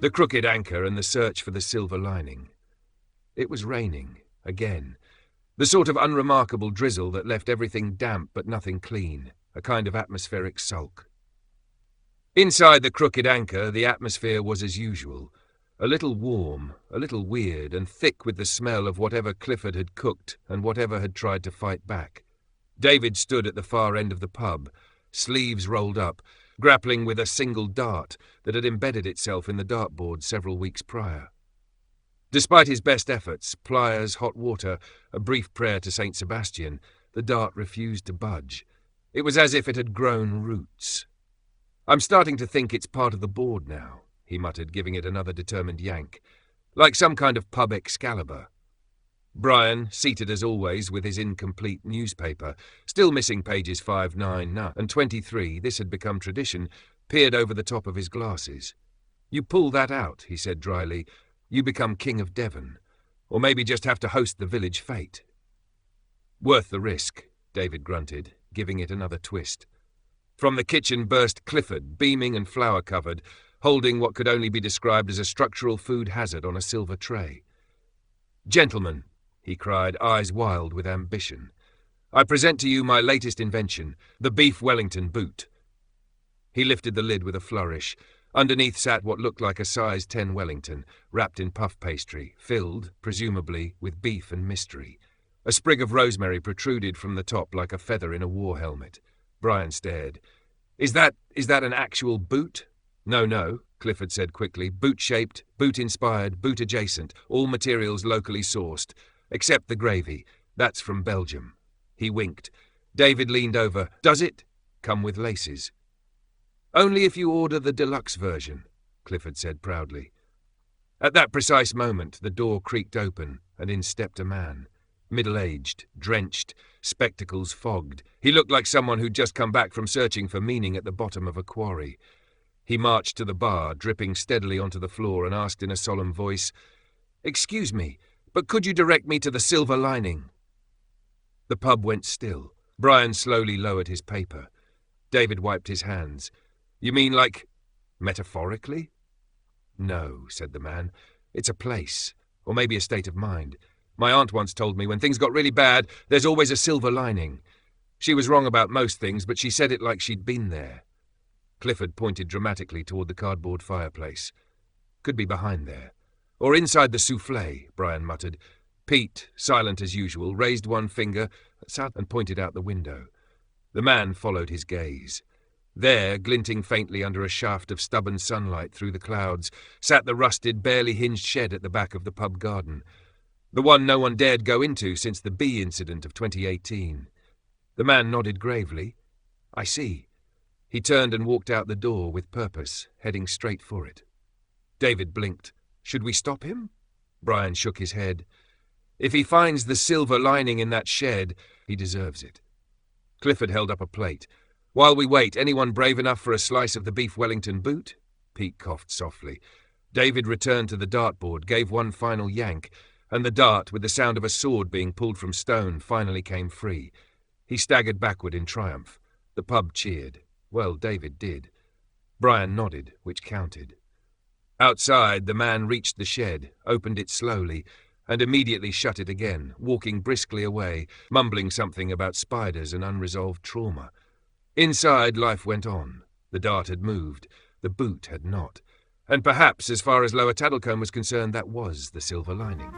The crooked anchor and the search for the silver lining. It was raining, again. The sort of unremarkable drizzle that left everything damp but nothing clean, a kind of atmospheric sulk. Inside the crooked anchor, the atmosphere was as usual, a little warm, a little weird, and thick with the smell of whatever Clifford had cooked and whatever had tried to fight back. David stood at the far end of the pub, sleeves rolled up, grappling with a single dart that had embedded itself in the dartboard several weeks prior. Despite his best efforts, pliers, hot water, a brief prayer to St. Sebastian, the dart refused to budge. It was as if it had grown roots. "I'm starting to think it's part of the board now," he muttered, giving it another determined yank. "Like some kind of pub Excalibur." Brian, seated as always with his incomplete newspaper, still missing pages 5, 9, and 23, this had become tradition, peered over the top of his glasses. "You pull that out," he said dryly, "you become King of Devon. Or maybe just have to host the village fete." "Worth the risk," David grunted, giving it another twist. From the kitchen burst Clifford, beaming and flour-covered, holding what could only be described as a structural food hazard on a silver tray. "Gentlemen," he cried, eyes wild with ambition, "I present to you my latest invention, the beef Wellington boot." He lifted the lid with a flourish. Underneath sat what looked like a size 10 Wellington, wrapped in puff pastry, filled, presumably, with beef and mystery. A sprig of rosemary protruded from the top like a feather in a war helmet. Brian stared. Is that an actual boot?" No, Clifford said quickly. "Boot-shaped, boot-inspired, boot-adjacent, all materials locally sourced. Except the gravy. That's from Belgium." He winked. David leaned over. "Does it come with laces?" "Only if you order the deluxe version," Clifford said proudly. At that precise moment, the door creaked open, and in stepped a man. Middle-aged, drenched, spectacles fogged. He looked like someone who'd just come back from searching for meaning at the bottom of a quarry. He marched to the bar, dripping steadily onto the floor, and asked in a solemn voice, "Excuse me, but could you direct me to the silver lining?" The pub went still. Brian slowly lowered his paper. David wiped his hands. "You mean like metaphorically?" "No," said the man. "It's a place, or maybe a state of mind. My aunt once told me when things got really bad, there's always a silver lining. She was wrong about most things, but she said it like she'd been there." Clifford pointed dramatically toward the cardboard fireplace. "Could be behind there. Or inside the souffle," Brian muttered. Pete, silent as usual, raised one finger and pointed out the window. The man followed his gaze. There, glinting faintly under a shaft of stubborn sunlight through the clouds, sat the rusted, barely hinged shed at the back of the pub garden. The one no one dared go into since the bee incident of 2018. The man nodded gravely. "I see." He turned and walked out the door with purpose, heading straight for it. David blinked. "Should we stop him?" Brian shook his head. "If he finds the silver lining in that shed, he deserves it." Clifford held up a plate. "While we wait, anyone brave enough for a slice of the beef Wellington boot?" Pete coughed softly. David returned to the dartboard, gave one final yank, and the dart, with the sound of a sword being pulled from stone, finally came free. He staggered backward in triumph. The pub cheered. Well, David did. Brian nodded, which counted. Outside, the man reached the shed, opened it slowly, and immediately shut it again, walking briskly away, mumbling something about spiders and unresolved trauma. Inside, life went on. The dart had moved. The boot had not. And perhaps, as far as Lower Taddlecombe was concerned, that was the silver lining.